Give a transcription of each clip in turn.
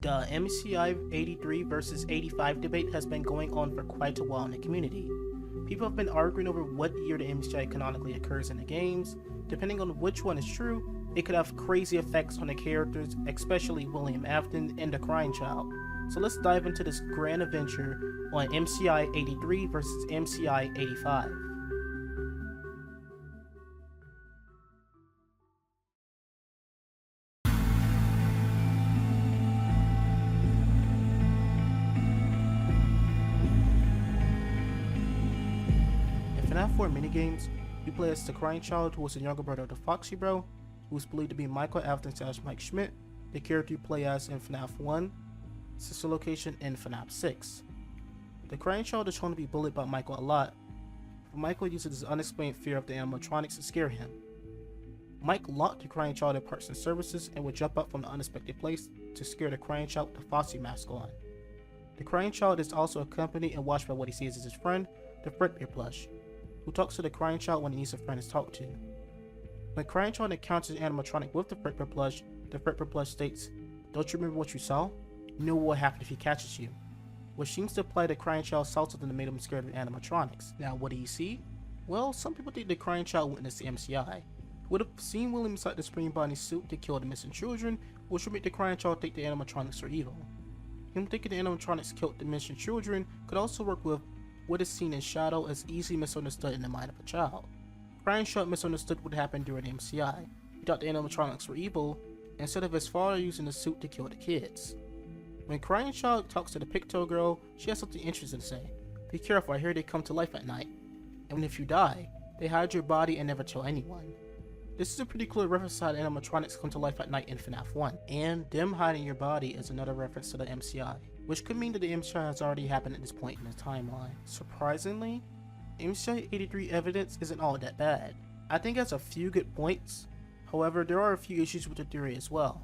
The MCI 83 versus 85 debate has been going on for quite a while in the community. People have been arguing over what year the MCI canonically occurs in the games. Depending on which one is true, it could have crazy effects on the characters, especially William Afton and the Crying Child. So let's dive into this grand adventure on MCI 83 versus MCI 85. In FNAF 4 minigames, you play as the Crying Child, who is the younger brother of the Foxy Bro, who is believed to be Michael Afton / Mike Schmidt, the character you play as in FNAF 1, sister location in FNAF 6. The Crying Child is shown to be bullied by Michael a lot, but Michael uses his unexplained fear of the animatronics to scare him. Mike locked the Crying Child in parts and services and would jump up from the unexpected place to scare the Crying Child with the Foxy mask on. The Crying Child is also accompanied and watched by what he sees as his friend, the Fredbear plush, who talks to the Crying Child when he needs a friend to talk to. When Crying Child encounters an animatronic with the Fredbear plush, the Fredbear plush states, "Don't you remember what you saw? You know what will happen if he catches you," which seems to imply the Crying Child saw something that made him scared of animatronics. Now, what do you see? Well, some people think the Crying Child witnessed the MCI. He would have seen William inside the spring body suit to kill the missing children, which would make the Crying Child think the animatronics are evil. Him thinking the animatronics killed the missing children could also work with what is seen in shadow as easily misunderstood in the mind of a child. Crying Child misunderstood what happened during the MCI. He thought the animatronics were evil, instead of his father using the suit to kill the kids. When Crying Child talks to the Pigtail Girl, she has something interesting to say. "Be careful, I hear they come to life at night. And if you die, they hide your body and never tell anyone." This is a pretty clear reference to how the animatronics come to life at night in FNAF 1. And them hiding your body is another reference to the MCI, which could mean that the MCI has already happened at this point in the timeline. Surprisingly, MCI 83 evidence isn't all that bad. I think it has a few good points. However, there are a few issues with the theory as well.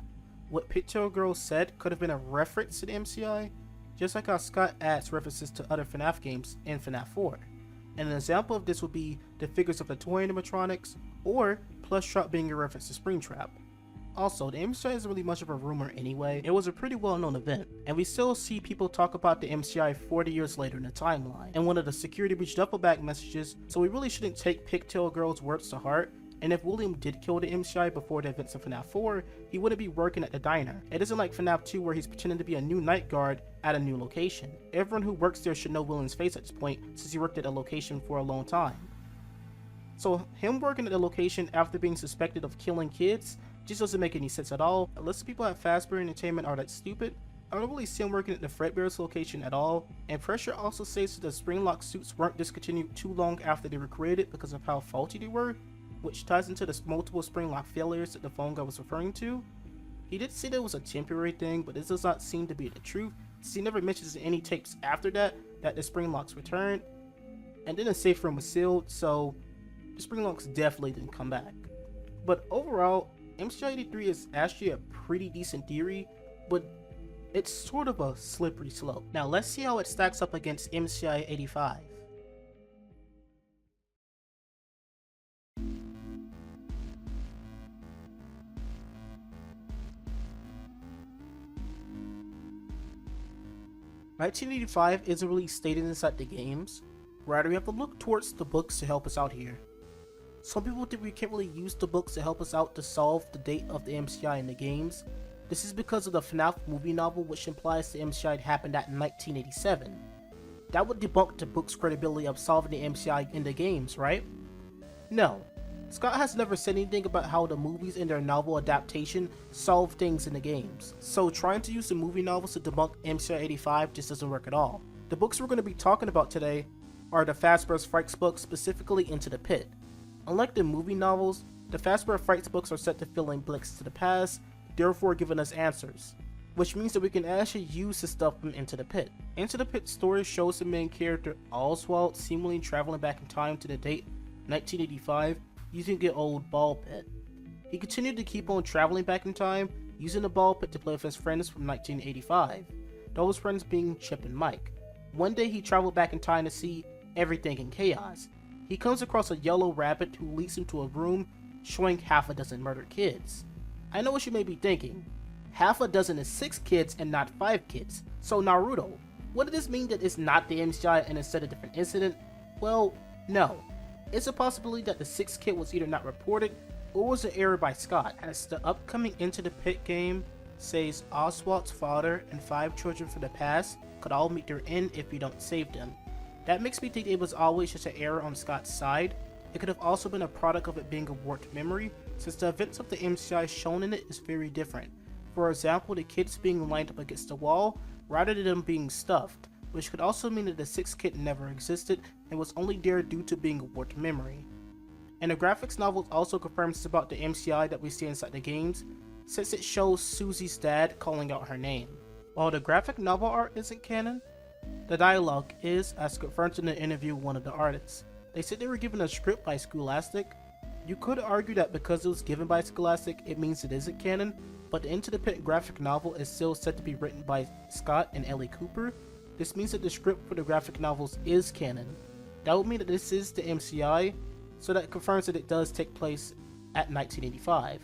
What Pigtail Girl said could have been a reference to the MCI, just like how Scott adds references to other FNAF games in FNAF 4. And an example of this would be the figures of the toy animatronics, or Plush Trap being a reference to Springtrap. Also, the MCI isn't really much of a rumor anyway. It was a pretty well-known event, and we still see people talk about the MCI 40 years later in the timeline, and one of the security breach duffel bag messages, so we really shouldn't take Pigtail Girl's words to heart. And if William did kill the MCI before the events of FNAF 4, he wouldn't be working at the diner. It isn't like FNAF 2 where he's pretending to be a new night guard at a new location. Everyone who works there should know William's face at this point, since he worked at a location for a long time. So him working at the location after being suspected of killing kids just doesn't make any sense at all. Unless the people at Fazbear Entertainment are that stupid, I don't really see him working at the Fredbear's location at all. And Pressure also says that the Springlock suits weren't discontinued too long after they were created because of how faulty they were, which ties into the multiple Springlock failures that the phone guy was referring to. He did say that it was a temporary thing, but this does not seem to be the truth, since he never mentions in any tapes after that the Springlocks returned. And then the safe room was sealed, so the Springlocks definitely didn't come back. But overall, MCI 83 is actually a pretty decent theory, but it's sort of a slippery slope. Now let's see how it stacks up against MCI 85. "1985 isn't really stated inside the games, rather we have to look towards the books to help us out here. Some people think we can't really use the books to help us out to solve the date of the MCI in the games. This is because of the FNAF movie novel, which implies the MCI happened at 1987. That would debunk the book's credibility of solving the MCI in the games, right? No. Scott has never said anything about how the movies in their novel adaptation solve things in the games, so trying to use the movie novels to debunk MCI 85 just doesn't work at all. The books we're going to be talking about today are the Fazbear's Frights books, specifically Into the Pit. Unlike the movie novels, the Fazbear Frights books are set to fill in blanks to the past, therefore giving us answers, which means that we can actually use the stuff from Into the Pit. Into the Pit story shows the main character Oswald seemingly traveling back in time to the date 1985 using an old ball pit. He continued to keep on traveling back in time, using the ball pit to play with his friends from 1985, those friends being Chip and Mike. One day he traveled back in time to see everything in chaos. He comes across a yellow rabbit who leads him to a room showing half a dozen murdered kids. I know what you may be thinking. half a dozen is 6 kids and not 5 kids. So Naruto, would this mean that it's not the MCI and instead a different incident? Well, no. It's a possibility that the 6th kid was either not reported or was an error by Scott, as the upcoming Into the Pit game says Oswald's father and 5 children from the past could all meet their end if you don't save them. That makes me think it was always just an error on Scott's side. It could have also been a product of it being a warped memory, since the events of the MCI shown in it is very different. For example, the kids being lined up against the wall rather than them being stuffed, which could also mean that the 6th kid never existed and was only there due to being a warped memory. And the graphics novel also confirms about the MCI that we see inside the games, since it shows Susie's dad calling out her name. While the graphic novel art isn't canon, the dialogue is, as confirmed in an interview with one of the artists. They said they were given a script by Scholastic. You could argue that because it was given by Scholastic, it means it isn't canon, but the Into the Pit graphic novel is still said to be written by Scott and Ellie Cooper. This means that the script for the graphic novels is canon. That would mean that this is the MCI, so that confirms that it does take place at 1985.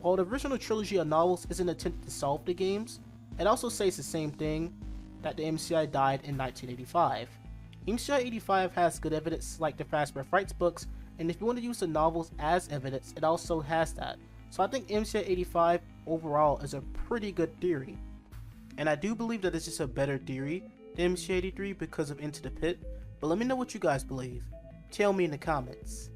While the original trilogy of novels isn't intended to solve the games, it also says the same thing, that the MCI died in 1985. MCI 85 has good evidence like the Fazbear Frights books, and if you want to use the novels as evidence, it also has that. So I think MCI 85 overall is a pretty good theory. And I do believe that it's just a better theory than MCI 83 because of Into the Pit, but let me know what you guys believe. Tell me in the comments.